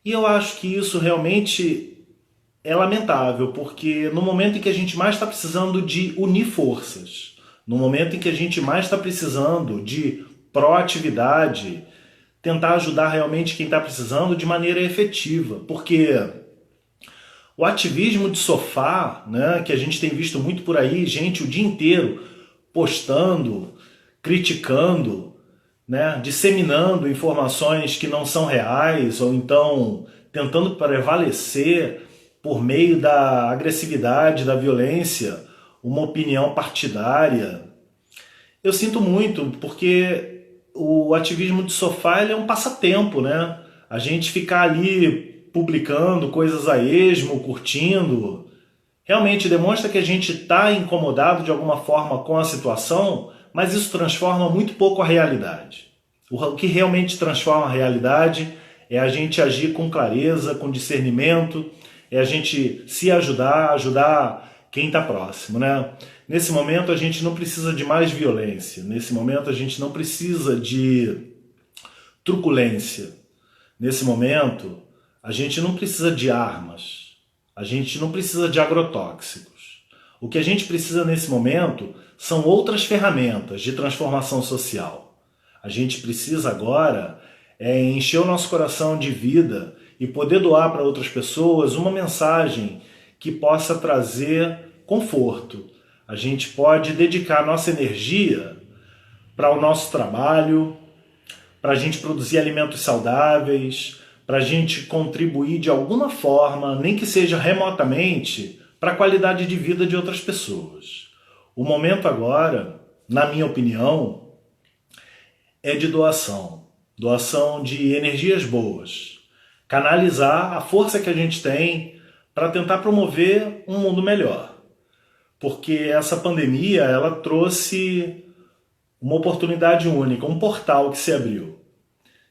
E eu acho que isso realmente é lamentável, porque no momento em que a gente mais está precisando de unir forças, no momento em que a gente mais está precisando de proatividade, tentar ajudar realmente quem está precisando de maneira efetiva, porque o ativismo de sofá, né, que a gente tem visto muito por aí, gente o dia inteiro postando, criticando, né, disseminando informações que não são reais, ou então tentando prevalecer por meio da agressividade, da violência, uma opinião partidária. Eu sinto muito, porque o ativismo de sofá ele é um passatempo, né? A gente ficar ali publicando coisas a esmo, curtindo, realmente demonstra que a gente está incomodado de alguma forma com a situação, mas isso transforma muito pouco a realidade. O que realmente transforma a realidade é a gente agir com clareza, com discernimento, é a gente se ajudar, ajudar quem está próximo, né? Nesse momento a gente não precisa de mais violência, nesse momento a gente não precisa de truculência, nesse momento a gente não precisa de armas, a gente não precisa de agrotóxicos. O que a gente precisa nesse momento são outras ferramentas de transformação social. A gente precisa agora encher o nosso coração de vida e poder doar para outras pessoas uma mensagem que possa trazer conforto. A gente pode dedicar nossa energia para o nosso trabalho, para a gente produzir alimentos saudáveis, para a gente contribuir de alguma forma, nem que seja remotamente, para a qualidade de vida de outras pessoas. O momento agora, na minha opinião, é de doação. Doação de energias boas. Canalizar a força que a gente tem para tentar promover um mundo melhor. Porque essa pandemia, ela trouxe uma oportunidade única, um portal que se abriu.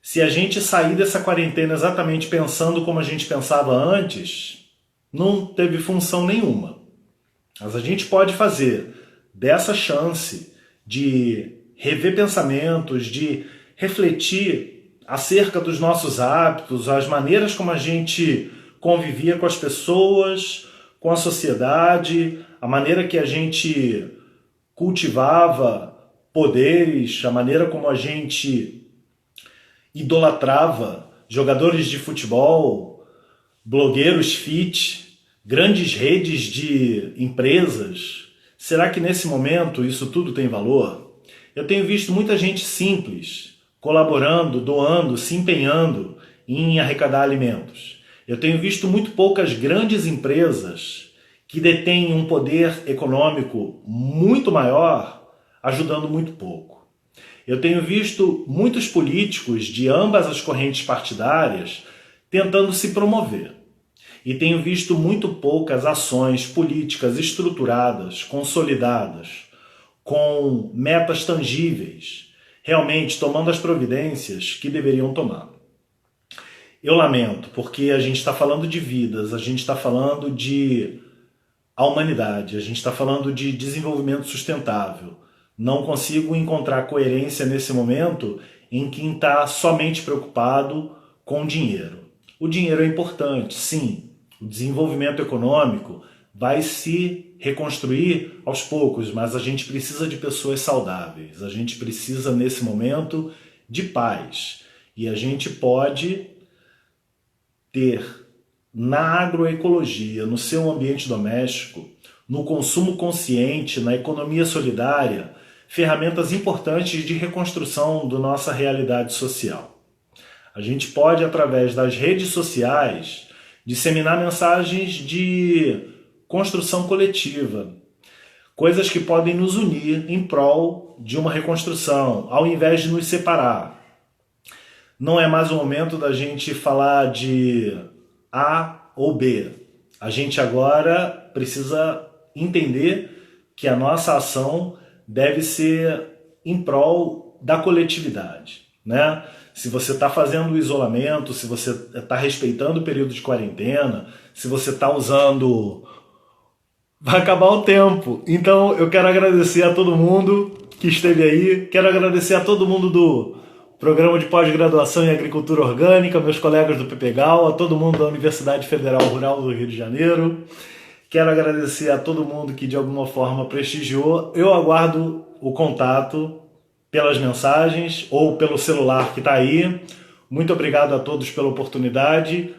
Se a gente sair dessa quarentena exatamente pensando como a gente pensava antes, não teve função nenhuma. Mas a gente pode fazer dessa chance de rever pensamentos, de refletir acerca dos nossos hábitos, as maneiras como a gente convivia com as pessoas, com a sociedade, a maneira que a gente cultivava poderes, a maneira como a gente idolatrava jogadores de futebol, blogueiros fit, grandes redes de empresas. Será que nesse momento isso tudo tem valor? Eu tenho visto muita gente simples colaborando, doando, se empenhando em arrecadar alimentos. Eu tenho visto muito poucas grandes empresas que detêm um poder econômico muito maior ajudando muito pouco. Eu tenho visto muitos políticos de ambas as correntes partidárias tentando se promover. E tenho visto muito poucas ações políticas estruturadas, consolidadas, com metas tangíveis, realmente tomando as providências que deveriam tomar. Eu lamento, porque a gente está falando de vidas, a gente está falando de a humanidade, a gente está falando de desenvolvimento sustentável. Não consigo encontrar coerência nesse momento em quem está somente preocupado com o dinheiro. O dinheiro é importante, sim. O desenvolvimento econômico vai se reconstruir aos poucos, mas a gente precisa de pessoas saudáveis. A gente precisa, nesse momento, de paz. E a gente pode ter na agroecologia, no seu ambiente doméstico, no consumo consciente, na economia solidária, ferramentas importantes de reconstrução da nossa realidade social. A gente pode, através das redes sociais, disseminar mensagens de construção coletiva, coisas que podem nos unir em prol de uma reconstrução, ao invés de nos separar. Não é mais o momento da gente falar de A ou B. A gente agora precisa entender que a nossa ação deve ser em prol da coletividade, né? Se você está fazendo o isolamento, se você está respeitando o período de quarentena, se você está usando... Vai acabar o tempo. Então eu quero agradecer a todo mundo que esteve aí, quero agradecer a todo mundo do Programa de pós-graduação em Agricultura Orgânica, meus colegas do PPGAL, a todo mundo da Universidade Federal Rural do Rio de Janeiro. Quero agradecer a todo mundo que de alguma forma prestigiou. Eu aguardo o contato pelas mensagens ou pelo celular que está aí. Muito obrigado a todos pela oportunidade.